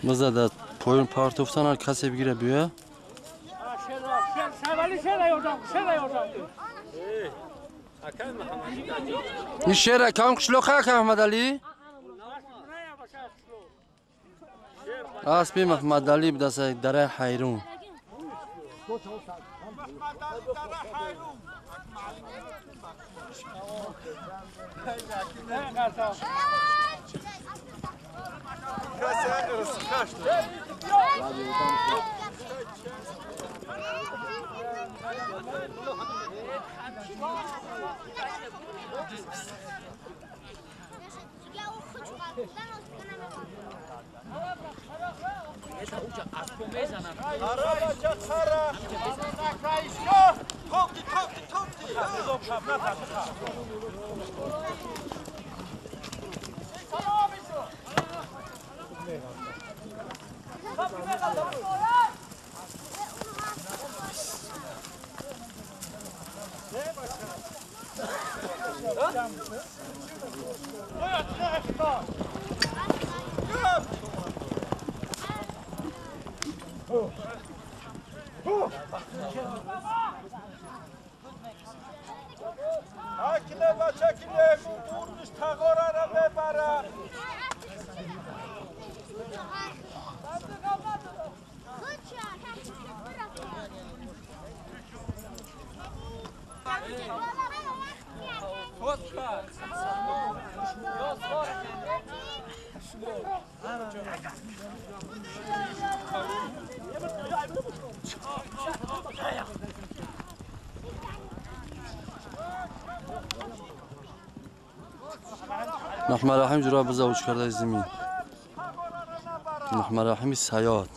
Mızada poyun partoftan her kase bigire büyüyor. این شعر کام شلوخه که محمد علی اسبی محمد علی بدست دره حیرون Akile bachakile vurmuş tağorara ve bara. نحمه رحیم جرا بزاوج کرده زمین نحمه رحیمی سیاد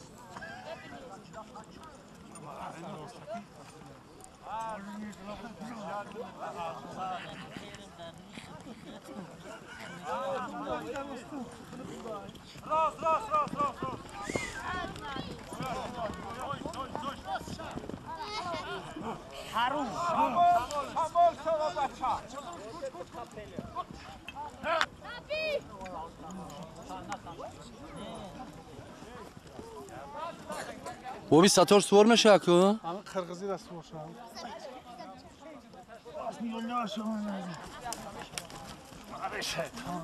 و بی ساتور سور میشه که؟ Ama Kırgız'ı da soruşalım. Aslında yolunu aşağı lazım. Abi şeytan.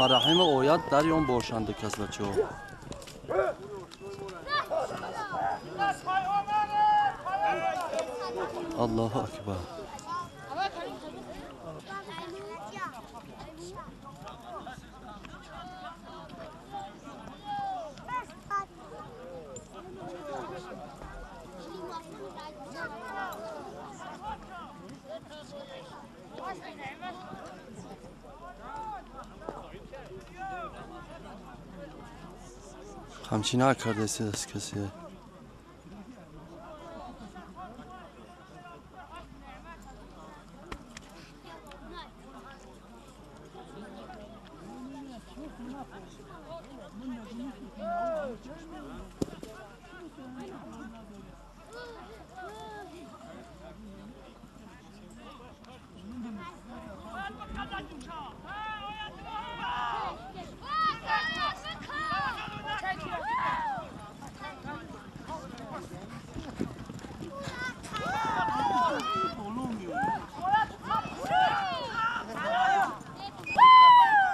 نحمه رحیم اوید در یون باشنده کس بچه ها الله اکبر همچین نکرده است کسی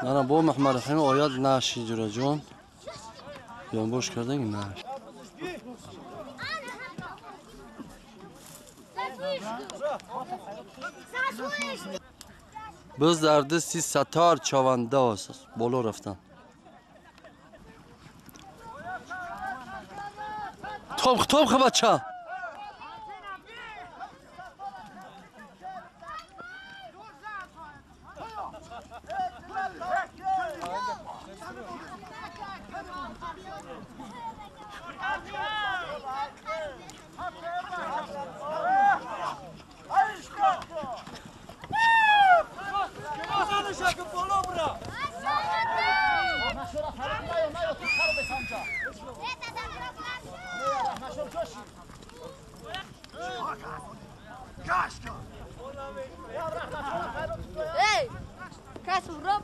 نه با محمد رحیم آید نشی جرا جون بیان باش کرده این نش بز در دستی ستار چوانده است بالا رفتن توب بچه Hey, krijg hem Rob.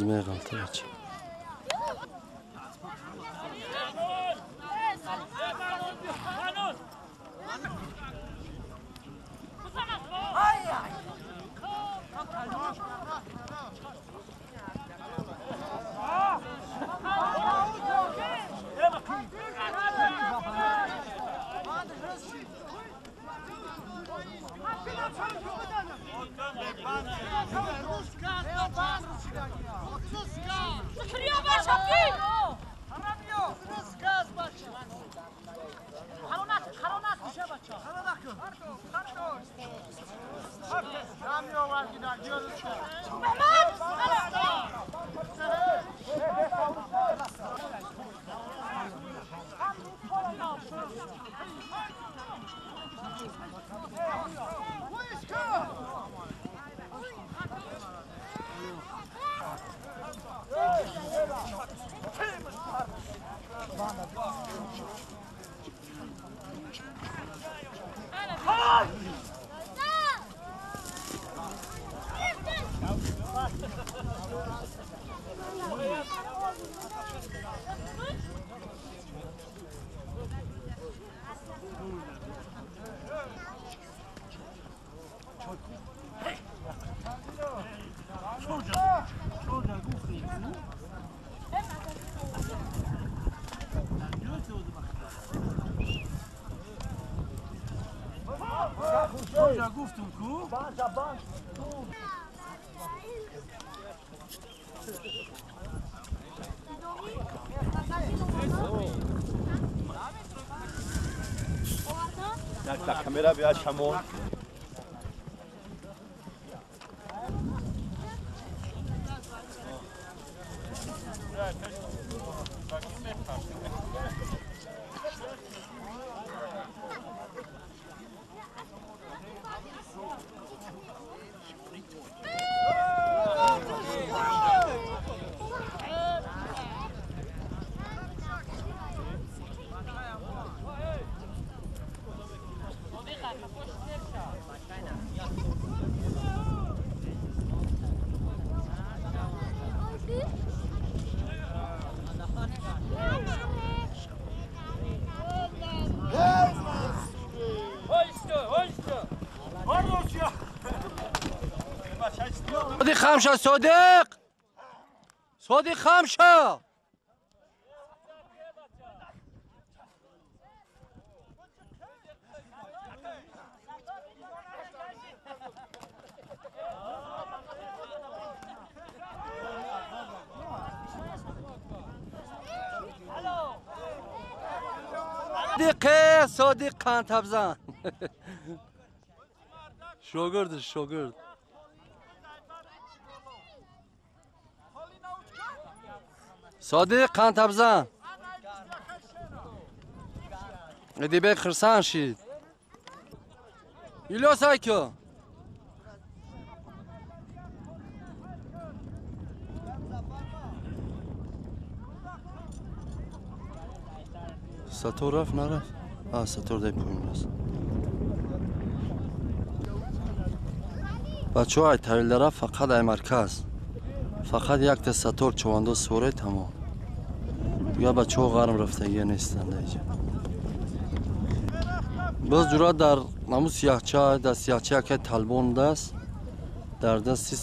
زمیر غلطه بچه گفتم کو Ta kamera biraz şamon. صادق خمشه صادق صادق خمشه صادق صادق کان تبزن شاگرد شاگرد صادق کان تبزن ادی به خرسان شید ایلو سایکو ساتور رفت نرفت؟ ساتور در پایین است. بچه های تریلره فقط در مرکز. فقط یک تا ساتور چواندوز سوره تمام. دیگه بچه ها غرم رفتگی نیستند اینجا. باز جورا در نمو سیاهچه در سیاهچه که تلبون دست در دستی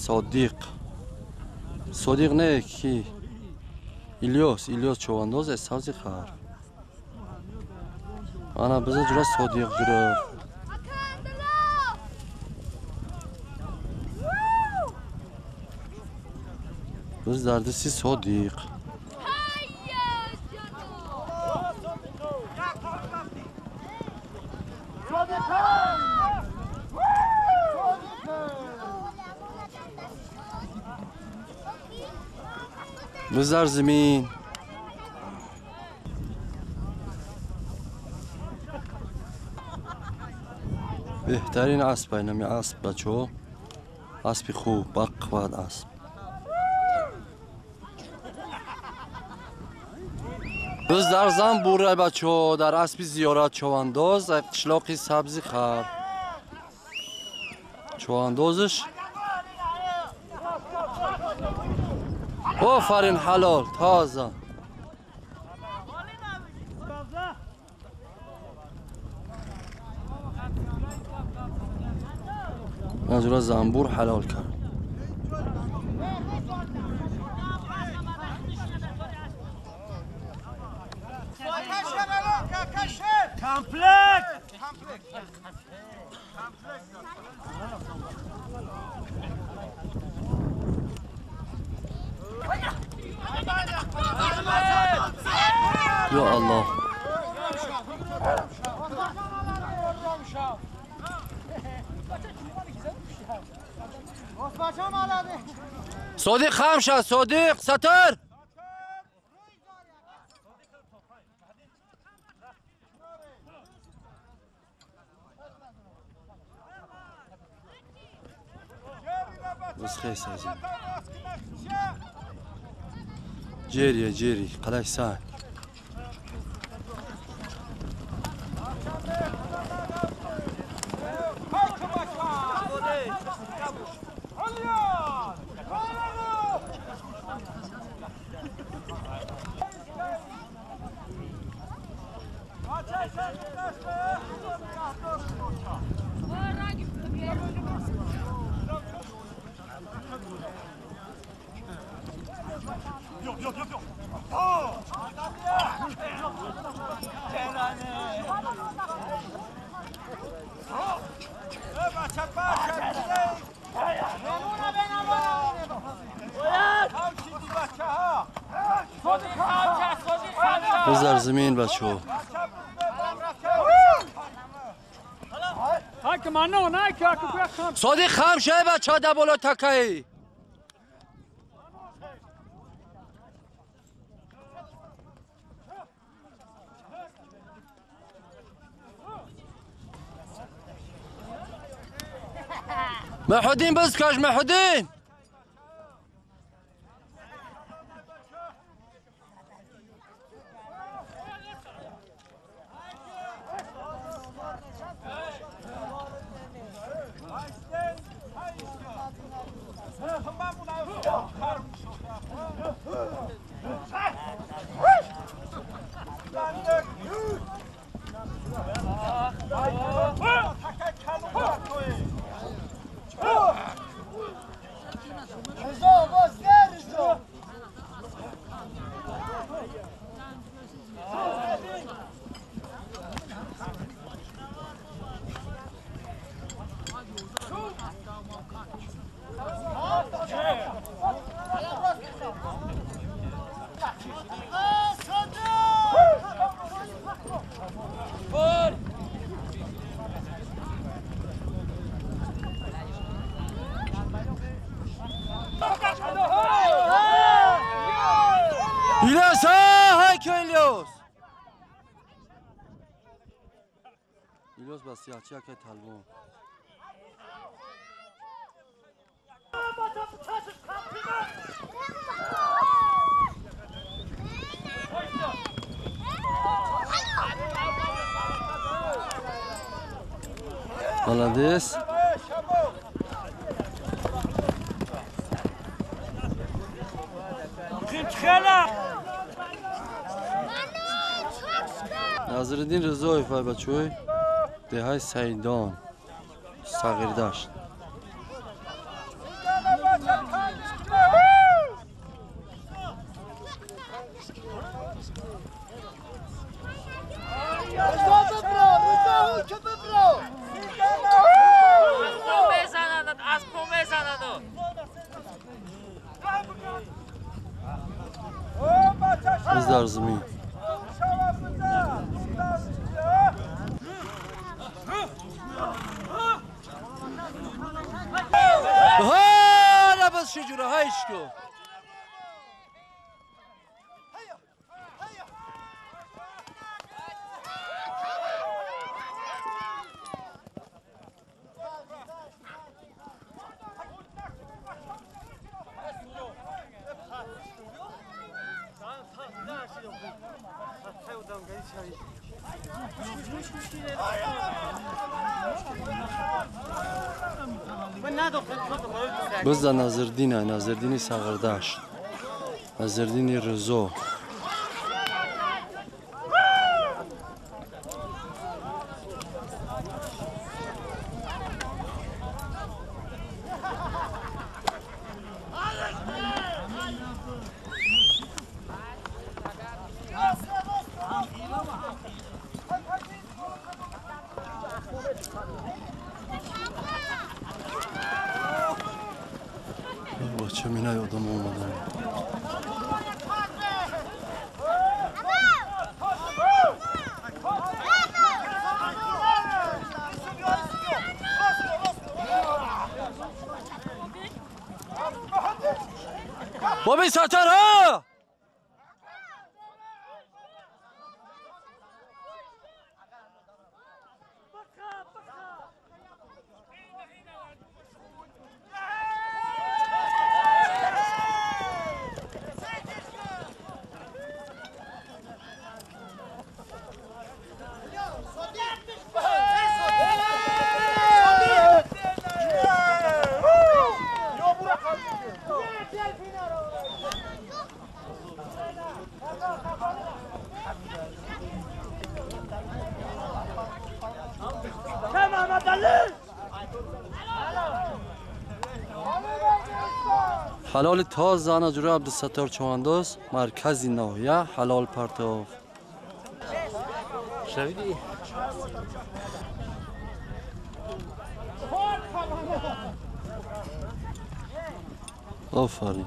صادق نه کی ایلیاس چواندوز استازی خر انا بذار جورا صادق جورا باز در دستی صادق بذار زمین بهترین اسب اینمی اسب بچه اسب خوب بقواد اسب بز در زن بوره بچه در اسب زیارت چوانداز قشلاقی سبزی خر چواندازش آفرین حلال تازه نجورا زنبور حلال کرد یا الله صادق خم شد صادق ستر بس خیس از جیری قلعه سنگ بذار زمین بچه صادق خم شه بچه در بالا تکهی محودین بزکش محودین İlyas hay ki İlyas. İlyas bas siyahçıya ki talbon. Молодец. Назириддин Ризоев вай бачаҳои деҳаи Саидон Сағирдашт. Bizlar zimîn. Ha, nabız şucura hayşko. Biz de Nazırdin'i Sağırdaş. Nazırdin'i Rızo. Bahçemin ay adam olmadan. Bobby satar ha! حلال تاز زانا جوره عبدالستار چواندوز مرکزی ناحیه حلال پرتاف شنیدی؟ آفرین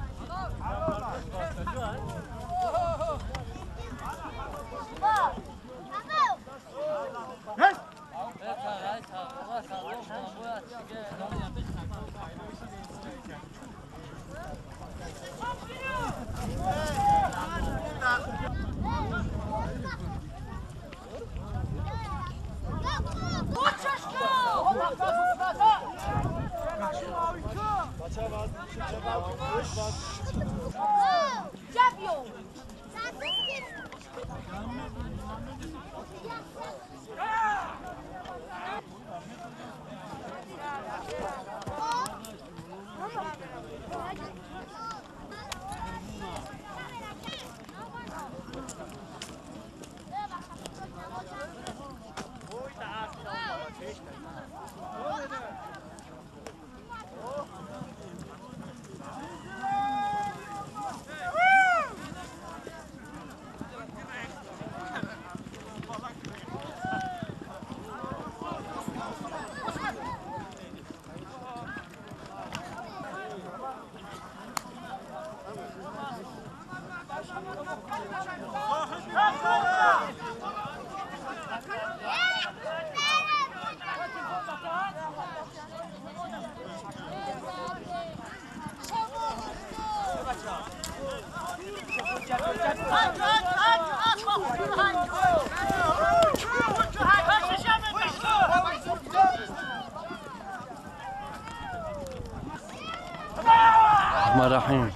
الرحمن الرحيم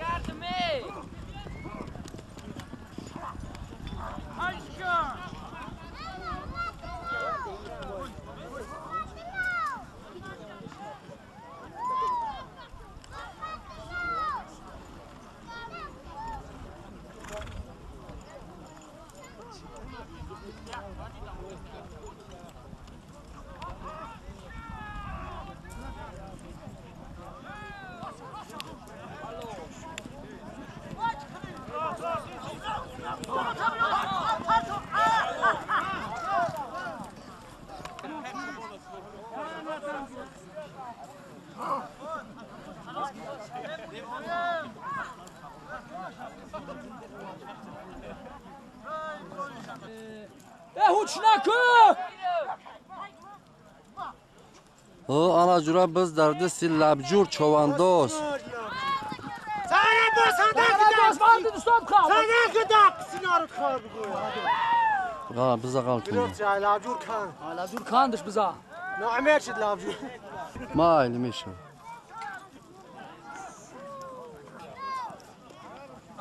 هوچ نکو او آنا جورا بز در دستی لبجور چواندوس Sana Sana dostum dostum kal. kadar sinarı kar bu. غا بزا غلط میگه Biraz lavcur kan. Hala dur kandır bize. Ne amerçid lavcur. ما ایلی میشه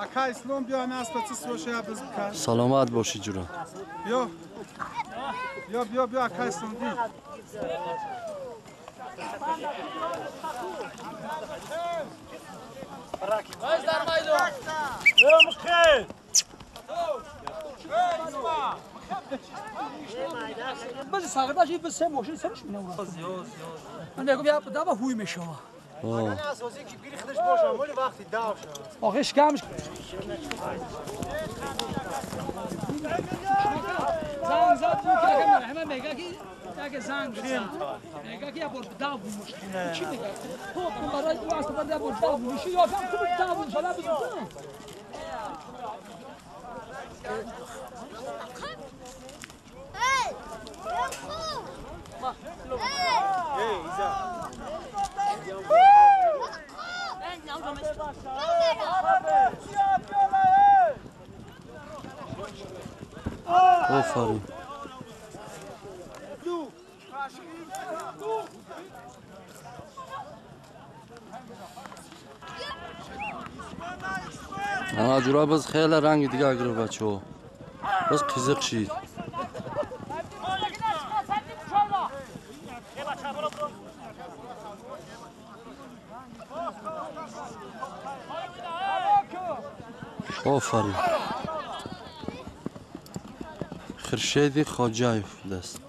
Aka İslam bia naspatı soşaya biz bikar. سلامت باشی جورا Yo aka İslam değil. Biz sağdaşı biz sen boşun sen mi ne uğraşıyorsun? Ben de ya daha huy meşa. آه. Ne asası ki biri kılıç boş ama öyle vakti davşa. Ahiş gelmiş. Zang zat bu ki hemen mega ki که زنگ بزن نگاه که بود داو موش چی نگاه تو برای این واسه برای بود داو موشی یا هم تو داو شلا بزن آفرین انا جورا بس خیلی رنگ دیگه اگر بچه ها بس قیزق شید آفرین خرشیدی خاجایف دست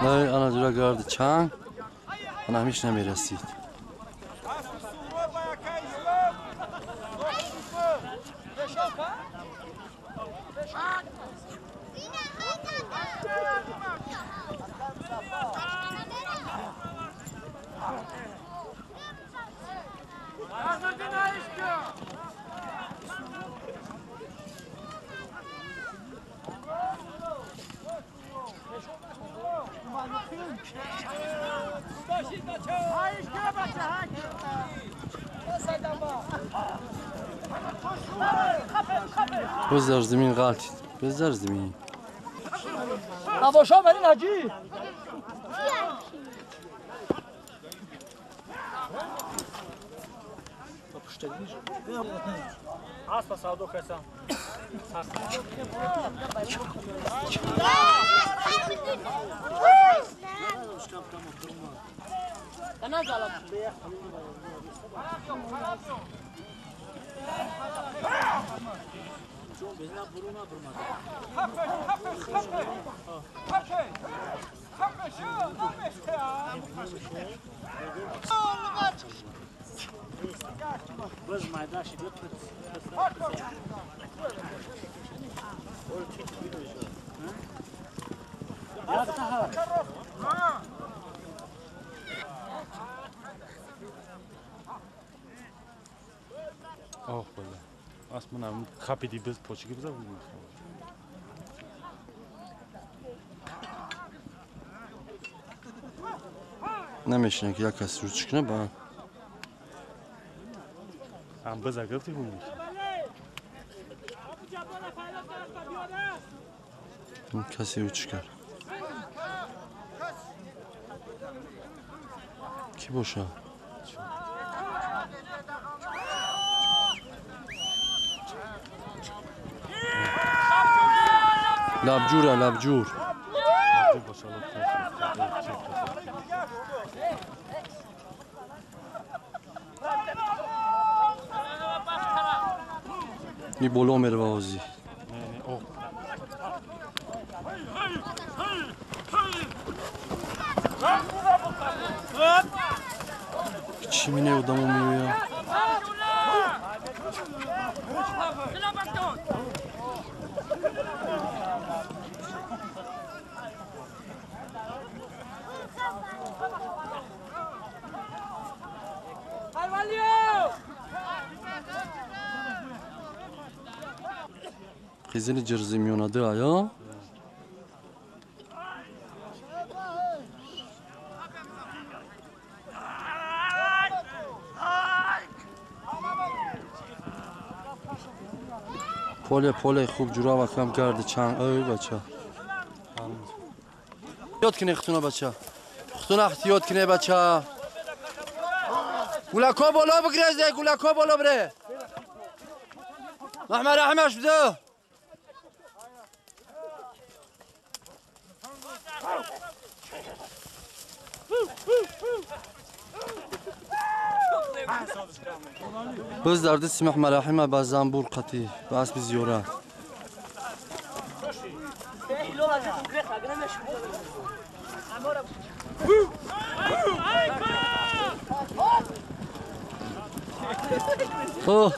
نه انا جورا گرد چنگ انا همیش نمیرسید بذار زمین غلطید بذار زمین هواشا برین حاجی Aspa saldo kesam. آه بله اصلا من خپیدی بز پوچگی بزن نمیشنه که یک کسی رو چکنه با هم بز اگرتی بود این کسی رو چکر کی باشه لبجوره لبجور می بالا میره بازی. نه اوه. چی مینه ادامو میویا؟ خیزن جرزی میونده آیا؟ پله خوب جورا و کم کرده چند اوی بچه احتیاط کنه اختونا بچه اختونا احتیاط کنه بچه گولکا بالا بگرزه گولکا بالا بره محمد رحمش بده بز در دست محمد رحمه با زنبور قطی بس بزیوره اوه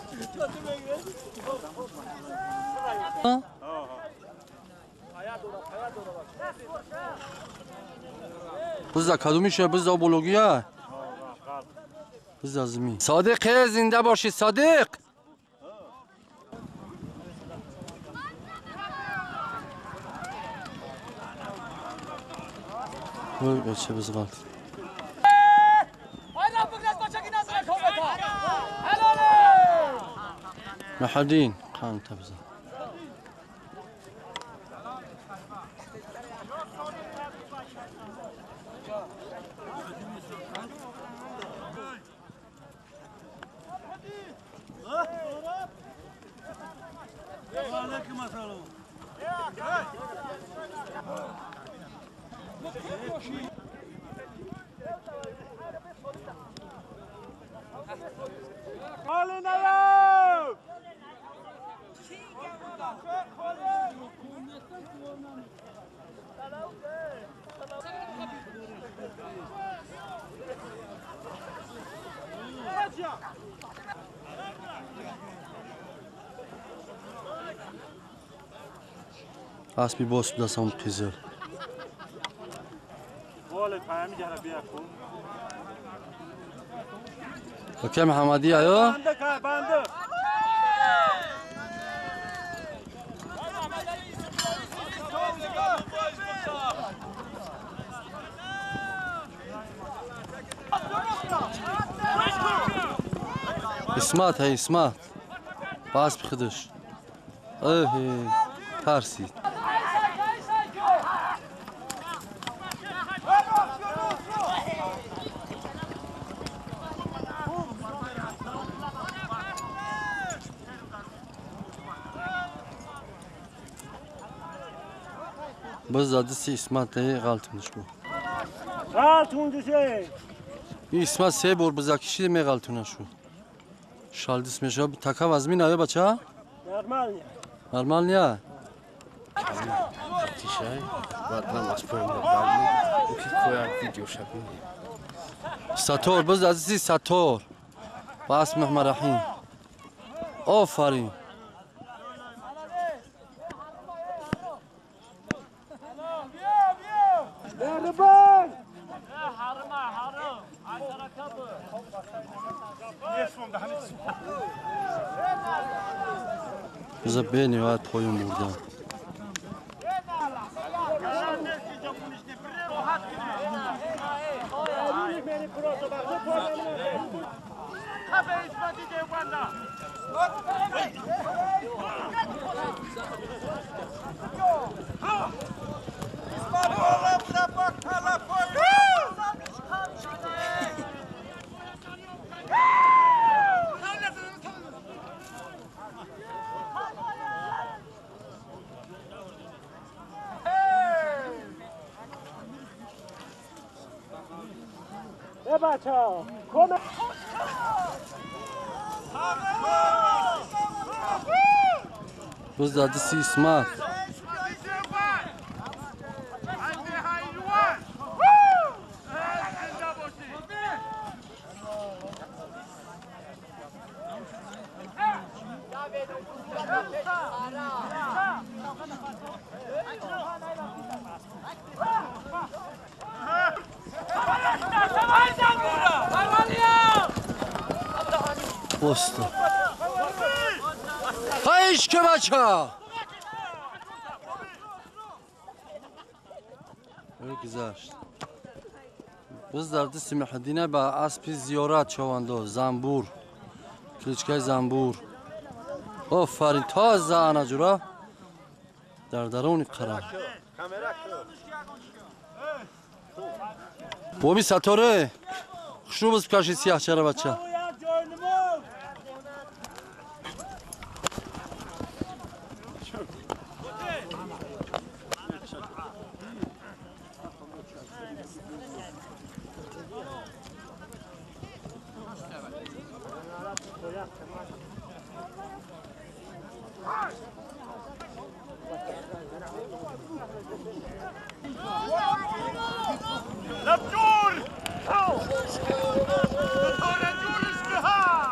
بزا کدومیشه بزا بولوگیه بزا زمین صادق زنده باشی صادق اوه بچه بزغال محدين خان تبزه اسبی باس بدستم قیزل اوکی محمدی آیا؟ اسمت هی اسمت باس بخدش اوه ترسید باز زده سی اسمت هی غلطونش بود این اسمت سه بار بزا کشیده می غلطونش بود شال دسمش ها تکه وزمین آیا بچه؟ نرمال نیا ساتور باز زده سی ساتور باس محمد رحیم آفرین بذار بینی باید پایون بردم بچه‌ها کمک Buz dadi si İsmail. Posto. Hayış که بچه گذشت بزدرد سیمحدینه با اسبی زیارت شوندو زنبور کلیچکای زنبور آفرین تا زعنا جورا در درون قرار بومی ستاره خوشو بز بکشی سیاه چرا بچه لبجور لبجور اسمها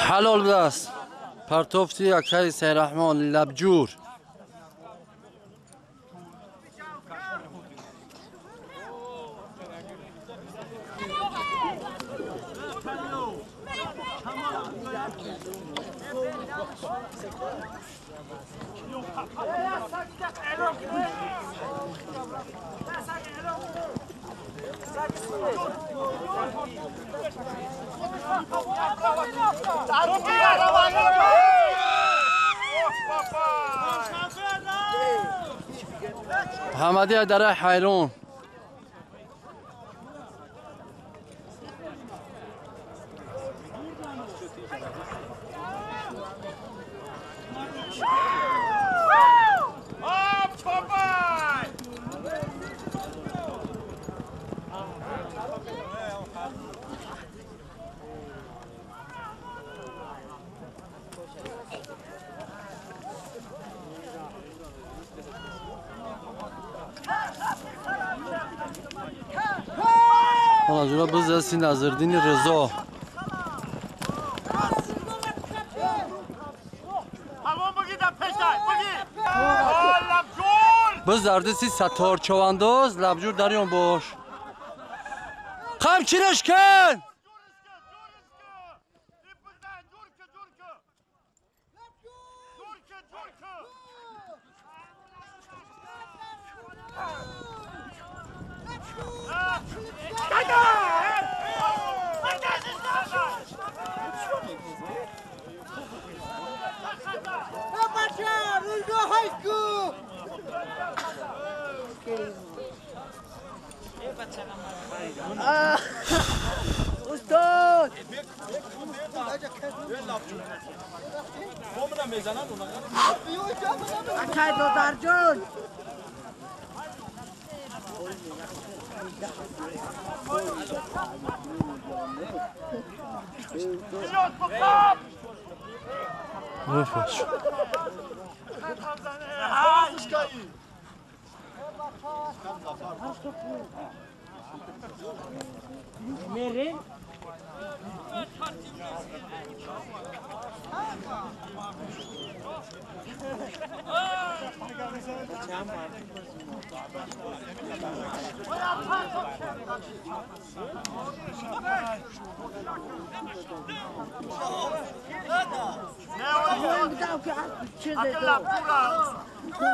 حلال بدست پرتوفتی اکای سیرحمان لبجور محمدی دره حیرون حالا جورا بزرسی نظردین رضا بزردسی ستار چوانداز لبجور دریان باش قمچینش کن استاد اکای دادر جون بفرش میری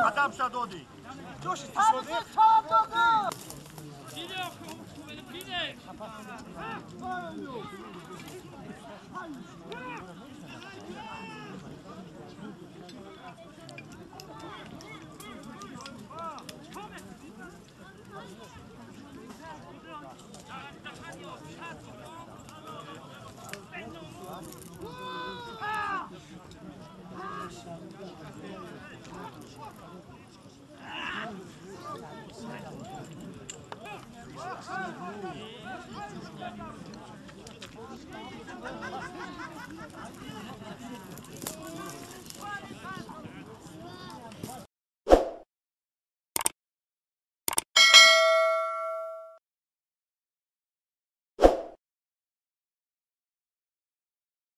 Adam Shadodi.